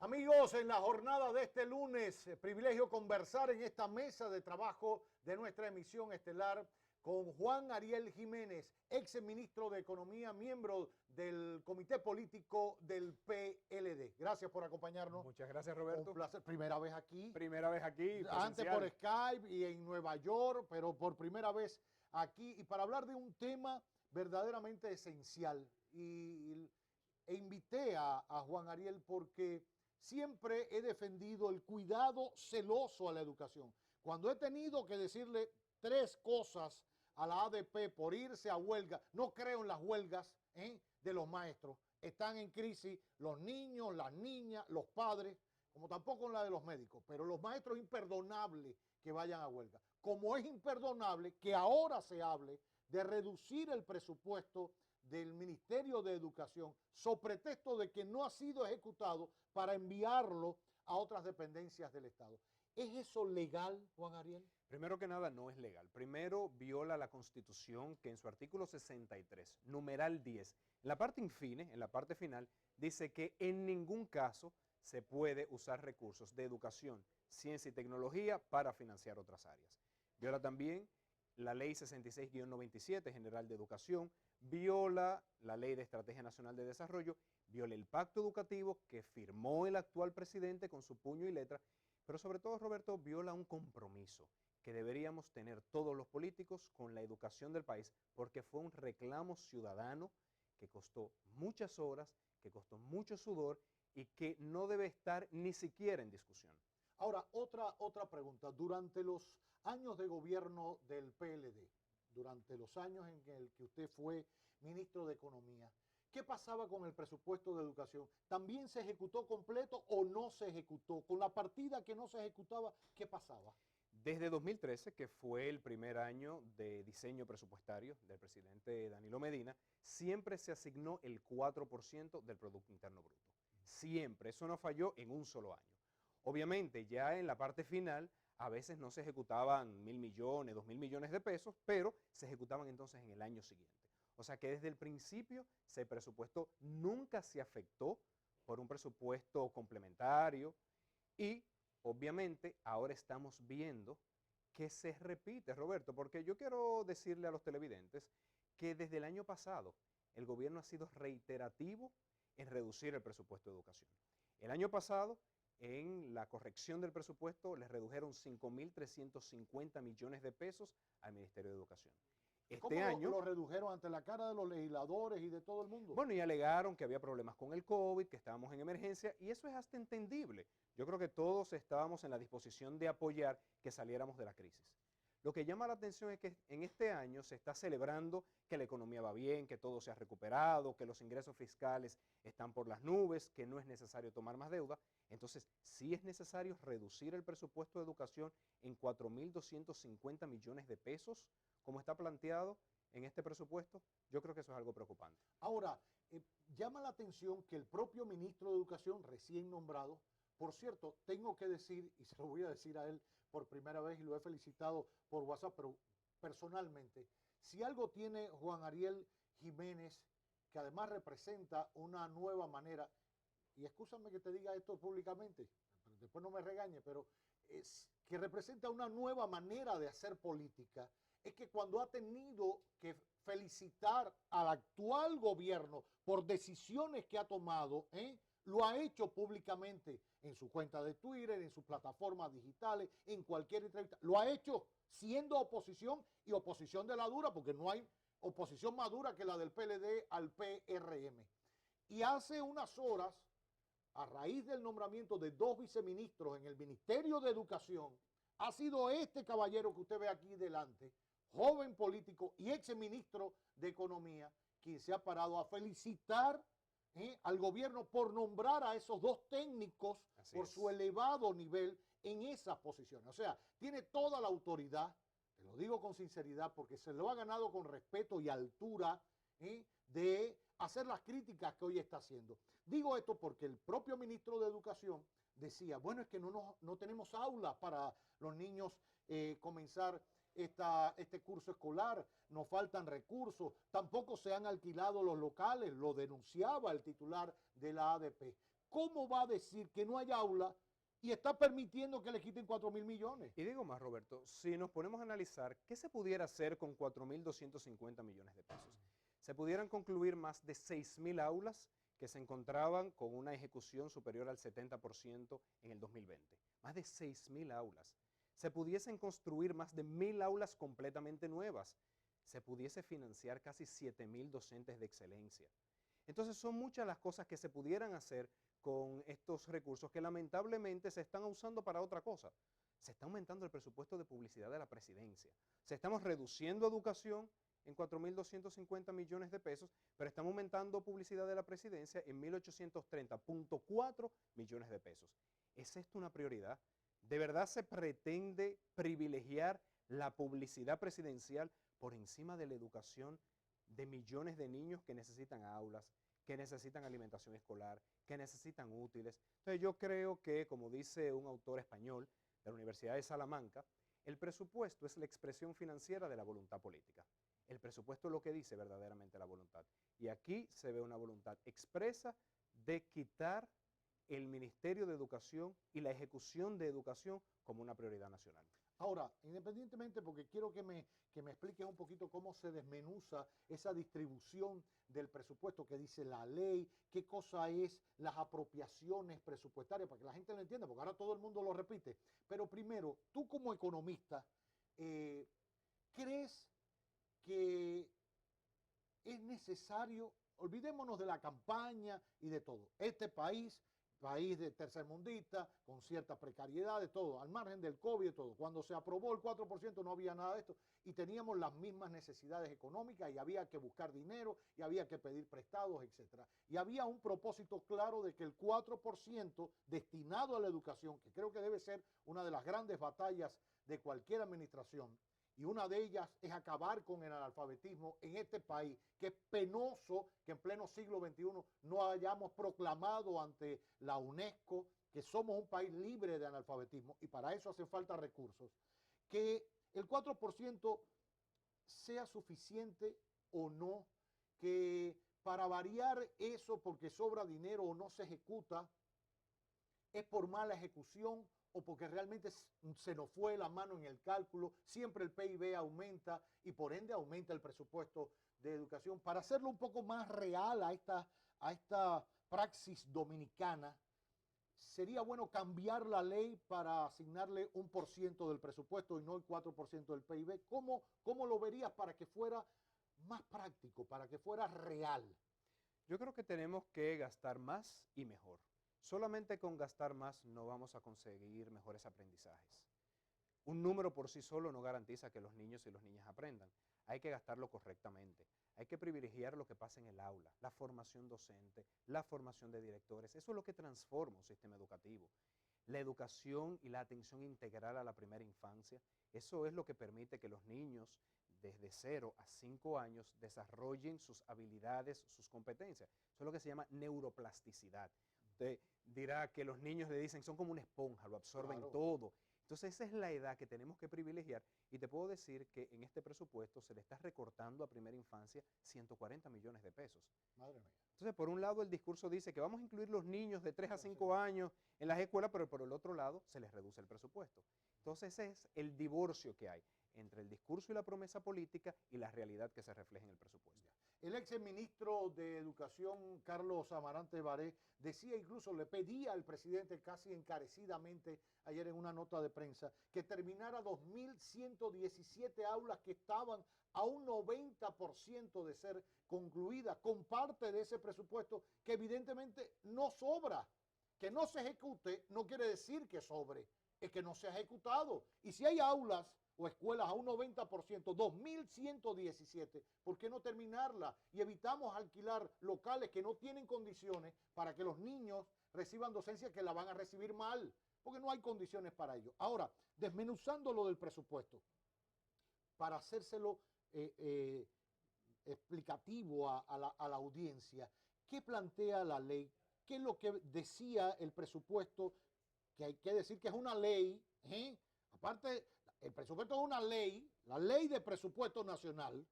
Amigos, en la jornada de este lunes, privilegio conversar en esta mesa de trabajo de nuestra emisión estelar con Juan Ariel Jiménez, ex ministro de Economía, miembro del Comité Político del PLD. Gracias por acompañarnos. Muchas gracias, Un Roberto. placer. Primera vez aquí. Primera vez aquí, Antes por presencial. Skype y en Nueva York, pero por primera vez aquí. Y para hablar de un tema verdaderamente esencial. E invité a Juan Ariel porque siempre he defendido el cuidado celoso a la educación. Cuando he tenido que decirle tres cosas a la ADP por irse a huelga, no creo en las huelgas de los maestros. Están en crisis los niños, las niñas, los padres, como tampoco en la de los médicos, pero los maestros es imperdonable que vayan a huelga. Como es imperdonable que ahora se hable de reducir el presupuesto del Ministerio de Educación, sobre pretexto de que no ha sido ejecutado para enviarlo a otras dependencias del Estado. ¿Es eso legal, Juan Ariel? Primero que nada, no es legal. Primero, viola la Constitución que en su artículo 63, numeral 10, en la parte infine, en la parte final, dice que en ningún caso se puede usar recursos de educación, ciencia y tecnología para financiar otras áreas. Viola también la ley 66-97 general de educación, viola la ley de Estrategia Nacional de Desarrollo, viola el pacto educativo que firmó el actual presidente con su puño y letra, pero sobre todo, Roberto, viola un compromiso que deberíamos tener todos los políticos con la educación del país, porque fue un reclamo ciudadano que costó muchas horas, que costó mucho sudor y que no debe estar ni siquiera en discusión. Ahora, otra pregunta. Durante los años de gobierno del PLD, durante los años en el que usted fue ministro de Economía, ¿qué pasaba con el presupuesto de educación? ¿También se ejecutó completo o no se ejecutó? Con la partida que no se ejecutaba, ¿qué pasaba? Desde 2013, que fue el primer año de diseño presupuestario del presidente Danilo Medina, siempre se asignó el 4% del Producto Interno Bruto. Siempre, eso no falló en un solo año. Obviamente, ya en la parte final, a veces no se ejecutaban 1.000 millones, 2.000 millones de pesos, pero se ejecutaban entonces en el año siguiente. O sea que desde el principio ese presupuesto nunca se afectó por un presupuesto complementario y obviamente ahora estamos viendo que se repite, Roberto, porque yo quiero decirle a los televidentes que desde el año pasado el gobierno ha sido reiterativo en reducir el presupuesto de educación. El año pasado, en la corrección del presupuesto, les redujeron 5.350 millones de pesos al Ministerio de Educación. ¿Cómo Este año, lo redujeron ante la cara de los legisladores y de todo el mundo? bueno, y alegaron que había problemas con el COVID, que estábamos en emergencia, y eso es hasta entendible. Yo creo que todos estábamos en la disposición de apoyar que saliéramos de la crisis. Lo que llama la atención es que en este año se está celebrando que la economía va bien, que todo se ha recuperado, que los ingresos fiscales están por las nubes, que no es necesario tomar más deuda. Entonces, sí es necesario reducir el presupuesto de educación en 4.250 millones de pesos, como está planteado en este presupuesto. Yo creo que eso es algo preocupante. Ahora, llama la atención que el propio ministro de Educación, recién nombrado, por cierto, tengo que decir, y se lo voy a decir a él por primera vez y lo he felicitado por WhatsApp, pero personalmente, si algo tiene Juan Ariel Jiménez, que además representa una nueva manera, y escúchame que te diga esto públicamente, pero después no me regañe, pero es que representa una nueva manera de hacer política, es que cuando ha tenido que felicitar al actual gobierno por decisiones que ha tomado, lo ha hecho públicamente en su cuenta de Twitter, en sus plataformas digitales, en cualquier entrevista. Lo ha hecho siendo oposición y oposición de la dura, porque no hay oposición más dura que la del PLD al PRM. Y hace unas horas, a raíz del nombramiento de dos viceministros en el Ministerio de Educación, ha sido este caballero que usted ve aquí delante, joven político y exministro de Economía, quien se ha parado a felicitar al gobierno por nombrar a esos dos técnicos por su elevado nivel en esas posiciones. O sea, tiene toda la autoridad, te lo digo con sinceridad, porque se lo ha ganado con respeto y altura de hacer las críticas que hoy está haciendo. Digo esto porque el propio ministro de Educación decía, bueno, es que no tenemos aulas para los niños comenzar este curso escolar, nos faltan recursos, tampoco se han alquilado los locales, lo denunciaba el titular de la ADP. ¿cómo va a decir que no hay aula y está permitiendo que le quiten 4.000 millones? Y digo más, Roberto, si nos ponemos a analizar qué se pudiera hacer con 4.250 millones de pesos, se pudieran concluir más de 6.000 aulas que se encontraban con una ejecución superior al 70% en el 2020. Más de 6.000 aulas. Se pudiesen construir más de 1.000 aulas completamente nuevas. Se pudiese financiar casi 7.000 docentes de excelencia. Entonces son muchas las cosas que se pudieran hacer con estos recursos que lamentablemente se están usando para otra cosa. Se está aumentando el presupuesto de publicidad de la presidencia. Se estamos reduciendo educación en 4.250 millones de pesos, pero estamos aumentando publicidad de la presidencia en 1.830.4 millones de pesos. ¿Es esto una prioridad? ¿De verdad se pretende privilegiar la publicidad presidencial por encima de la educación de millones de niños que necesitan aulas, que necesitan alimentación escolar, que necesitan útiles? Entonces yo creo que, como dice un autor español de la Universidad de Salamanca, el presupuesto es la expresión financiera de la voluntad política. El presupuesto es lo que dice verdaderamente la voluntad. Y aquí se ve una voluntad expresa de quitar el Ministerio de Educación y la ejecución de educación como una prioridad nacional. Ahora, independientemente, porque quiero que me expliques un poquito cómo se desmenuza esa distribución del presupuesto que dice la ley, qué cosa es las apropiaciones presupuestarias, para que la gente lo entienda, porque ahora todo el mundo lo repite. Pero primero, tú como economista, ¿crees que es necesario, olvidémonos de la campaña y de todo, este país de tercermundista, con cierta precariedad de todo, al margen del COVID y todo, cuando se aprobó el 4% no había nada de esto y teníamos las mismas necesidades económicas y había que buscar dinero y había que pedir prestados, etc. Y había un propósito claro de que el 4% destinado a la educación, que creo que debe ser una de las grandes batallas de cualquier administración, y una de ellas es acabar con el analfabetismo en este país, que es penoso que en pleno siglo XXI no hayamos proclamado ante la UNESCO que somos un país libre de analfabetismo, y para eso hace falta recursos, que el 4% sea suficiente o no, que para variar eso porque sobra dinero o no se ejecuta, es por mala ejecución o porque realmente se nos fue la mano en el cálculo, siempre el PIB aumenta y por ende aumenta el presupuesto de educación. Para hacerlo un poco más real a esta praxis dominicana, sería bueno cambiar la ley para asignarle 1% del presupuesto y no el 4% del PIB. ¿Cómo lo verías para que fuera más práctico, para que fuera real? Yo creo que tenemos que gastar más y mejor. Solamente con gastar más no vamos a conseguir mejores aprendizajes. Un número por sí solo no garantiza que los niños y las niñas aprendan. Hay que gastarlo correctamente. Hay que privilegiar lo que pasa en el aula, la formación docente, la formación de directores. Eso es lo que transforma un sistema educativo. La educación y la atención integral a la primera infancia, eso es lo que permite que los niños desde 0 a 5 años desarrollen sus habilidades, sus competencias. Eso es lo que se llama neuroplasticidad. Usted dirá que los niños le dicen son como una esponja, lo absorben todo. Entonces esa es la edad que tenemos que privilegiar y te puedo decir que en este presupuesto se le está recortando a primera infancia 140 millones de pesos. Madre mía. Entonces por un lado el discurso dice que vamos a incluir los niños de 3 a 5 años en las escuelas, pero por el otro lado se les reduce el presupuesto. Entonces ese es el divorcio que hay entre el discurso y la promesa política y la realidad que se refleja en el presupuesto. El ex ministro de Educación, Carlos Amarante Baré, decía, incluso le pedía al presidente casi encarecidamente ayer en una nota de prensa, que terminara 2.117 aulas que estaban a un 90% de ser concluidas, con parte de ese presupuesto que evidentemente no sobra. Que no se ejecute no quiere decir que sobre, es que no se ha ejecutado. Y si hay aulas o escuelas a un 90%, 2.117, ¿por qué no terminarla? Y evitamos alquilar locales que no tienen condiciones para que los niños reciban docencia que la van a recibir mal, porque no hay condiciones para ello. Ahora, desmenuzando lo del presupuesto, para hacérselo explicativo a la audiencia, ¿qué plantea la ley? ¿Qué es lo que decía el presupuesto? Que hay que decir que es una ley, aparte, el presupuesto es una ley, la ley de presupuesto nacional,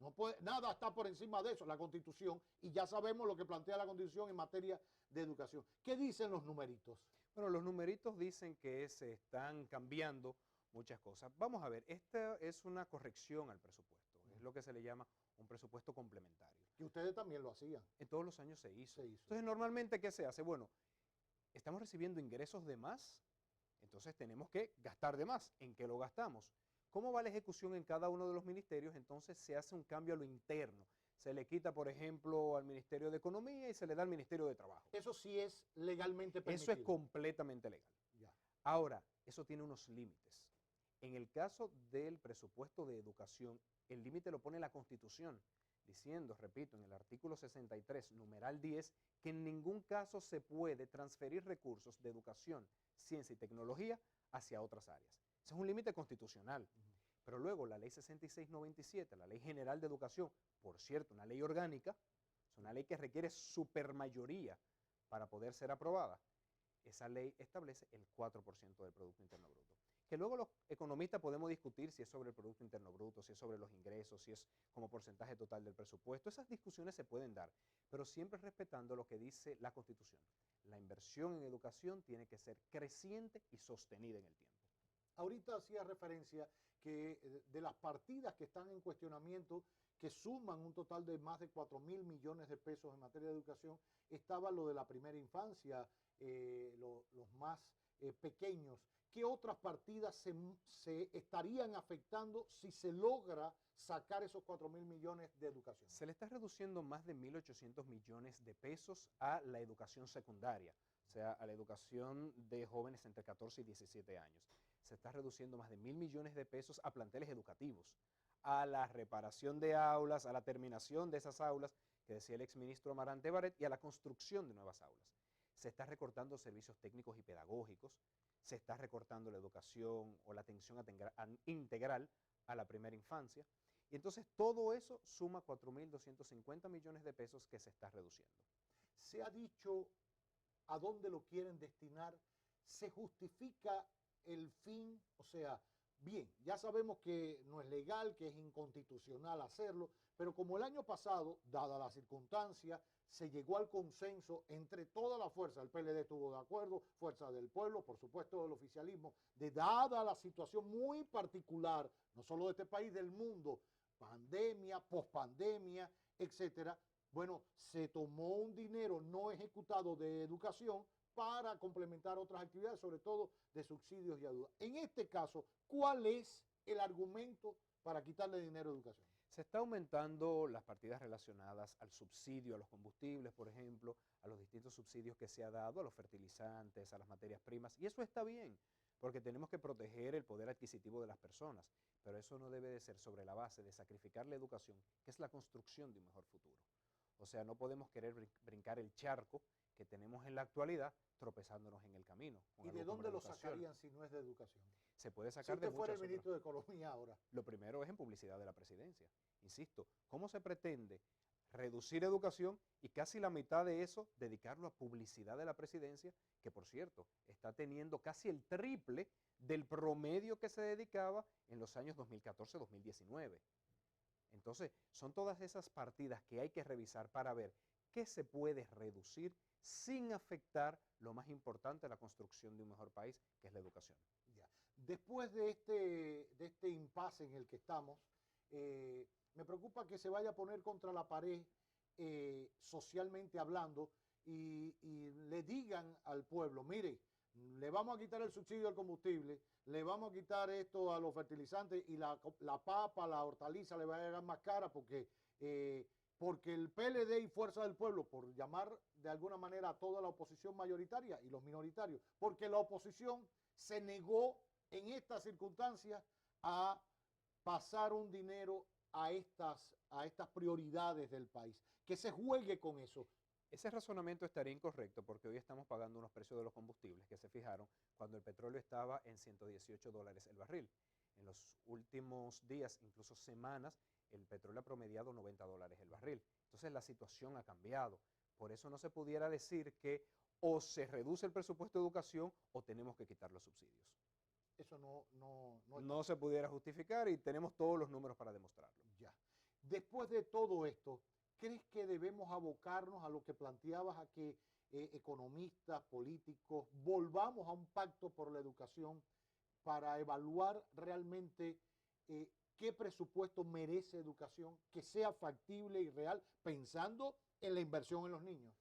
No puede, nada está por encima de eso, la Constitución, y ya sabemos lo que plantea la Constitución en materia de educación. ¿Qué dicen los numeritos? Bueno, los numeritos dicen que se están cambiando muchas cosas. Vamos a ver, esta es una corrección al presupuesto, es lo que se le llama un presupuesto complementario. Que ustedes también lo hacían. En todos los años se hizo. Se hizo. Entonces, normalmente, ¿qué se hace? Bueno, estamos recibiendo ingresos de más, entonces tenemos que gastar de más. ¿En qué lo gastamos? ¿Cómo va la ejecución en cada uno de los ministerios? Entonces se hace un cambio a lo interno. Se le quita, por ejemplo, al Ministerio de Economía y se le da al Ministerio de Trabajo. Eso sí es legalmente permitido. Eso es completamente legal. Ya. Ahora, eso tiene unos límites. En el caso del presupuesto de educación, el límite lo pone la Constitución, diciendo, repito, en el artículo 63, numeral 10, que en ningún caso se puede transferir recursos de educación, ciencia y tecnología hacia otras áreas. Ese es un límite constitucional. Pero luego la ley 6697, la Ley General de Educación, por cierto, una ley orgánica, es una ley que requiere supermayoría para poder ser aprobada. Esa ley establece el 4% del Producto Interno Bruto. Que luego los economistas podemos discutir si es sobre el Producto Interno Bruto, si es sobre los ingresos, si es como porcentaje total del presupuesto. Esas discusiones se pueden dar, pero siempre respetando lo que dice la Constitución. La inversión en educación tiene que ser creciente y sostenida en el tiempo. Ahorita hacía referencia que de las partidas que están en cuestionamiento, que suman un total de más de 4.000 millones de pesos en materia de educación, estaba lo de la primera infancia, los más pequeños. ¿Qué otras partidas se estarían afectando si se logra sacar esos 4.000 millones de educación? Se le está reduciendo más de 1.800 millones de pesos a la educación secundaria, o sea, a la educación de jóvenes entre 14 y 17 años. Se está reduciendo más de 1.000 millones de pesos a planteles educativos, a la reparación de aulas, a la terminación de esas aulas, que decía el exministro Amarante Barret, y a la construcción de nuevas aulas. Se está recortando servicios técnicos y pedagógicos, se está recortando la educación o la atención integral a la primera infancia, y entonces todo eso suma 4.250 millones de pesos que se está reduciendo. ¿Se ha dicho a dónde lo quieren destinar? ¿Se justifica el fin? O sea, bien, ya sabemos que no es legal, que es inconstitucional hacerlo, pero como el año pasado, dada la circunstancia, se llegó al consenso entre toda la fuerza, el PLD estuvo de acuerdo, Fuerza del Pueblo, por supuesto del oficialismo, de dada la situación muy particular, no solo de este país, del mundo, pandemia, pospandemia, etcétera. Bueno, se tomó un dinero no ejecutado de educación para complementar otras actividades, sobre todo de subsidios y ayudas. En este caso, ¿cuál es el argumento para quitarle dinero a educación? Se está aumentando las partidas relacionadas al subsidio a los combustibles, por ejemplo, a los distintos subsidios que se ha dado, a los fertilizantes, a las materias primas, y eso está bien, porque tenemos que proteger el poder adquisitivo de las personas, pero eso no debe de ser sobre la base de sacrificar la educación, que es la construcción de un mejor futuro. O sea, no podemos querer brincar el charco que tenemos en la actualidad tropezándonos en el camino. ¿Y de dónde lo sacarían si no es de educación? Se puede sacar de muchas otras. Si usted fuera el ministro de Economía ahora. Lo primero es en publicidad de la presidencia. Insisto, ¿cómo se pretende reducir educación y casi la mitad de eso dedicarlo a publicidad de la presidencia, que por cierto, está teniendo casi el triple del promedio que se dedicaba en los años 2014-2019? Entonces, son todas esas partidas que hay que revisar para ver qué se puede reducir sin afectar lo más importante, la construcción de un mejor país, que es la educación. Ya. Después de este impasse en el que estamos, me preocupa que se vaya a poner contra la pared socialmente hablando y le digan al pueblo, mire, le vamos a quitar el subsidio al combustible, le vamos a quitar esto a los fertilizantes y la papa, la hortaliza le va a llegar más cara porque el PLD y Fuerza del Pueblo, por llamar de alguna manera a toda la oposición mayoritaria y los minoritarios, porque la oposición se negó en estas circunstancias a pasar un dinero a estas prioridades del país, que se juegue con eso. Ese razonamiento estaría incorrecto porque hoy estamos pagando unos precios de los combustibles que se fijaron cuando el petróleo estaba en $118 el barril. En los últimos días, incluso semanas, el petróleo ha promediado $90 el barril. Entonces la situación ha cambiado. Por eso no se pudiera decir que o se reduce el presupuesto de educación o tenemos que quitar los subsidios. Eso no se pudiera justificar y tenemos todos los números para demostrarlo. Ya. Después de todo esto, ¿crees que debemos abocarnos a lo que planteabas, a que economistas, políticos, volvamos a un pacto por la educación para evaluar realmente qué presupuesto merece educación, que sea factible y real, pensando en la inversión en los niños?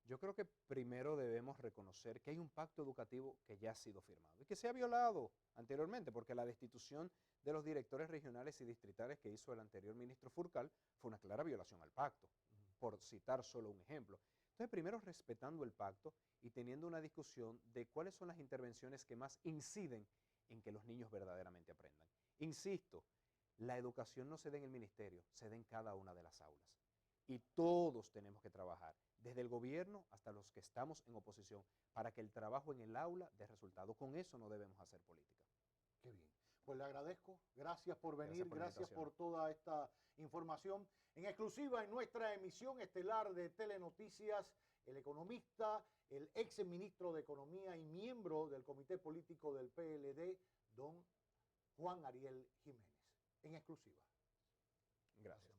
Yo creo que primero debemos reconocer que hay un pacto educativo que ya ha sido firmado y que se ha violado anteriormente, porque la destitución de los directores regionales y distritales que hizo el anterior ministro Furcal fue una clara violación al pacto, por citar solo un ejemplo. Entonces, primero respetando el pacto y teniendo una discusión de cuáles son las intervenciones que más inciden en que los niños verdaderamente aprendan. Insisto, la educación no se da en el ministerio, se da en cada una de las aulas. Y todos tenemos que trabajar, desde el gobierno hasta los que estamos en oposición, para que el trabajo en el aula dé resultado. Con eso no debemos hacer política. Qué bien. Pues le agradezco. Gracias por venir, Gracias por toda esta información. En exclusiva en nuestra emisión estelar de Telenoticias, el economista, el ex ministro de Economía y miembro del Comité Político del PLD, don Juan Ariel Jiménez. En exclusiva. Gracias.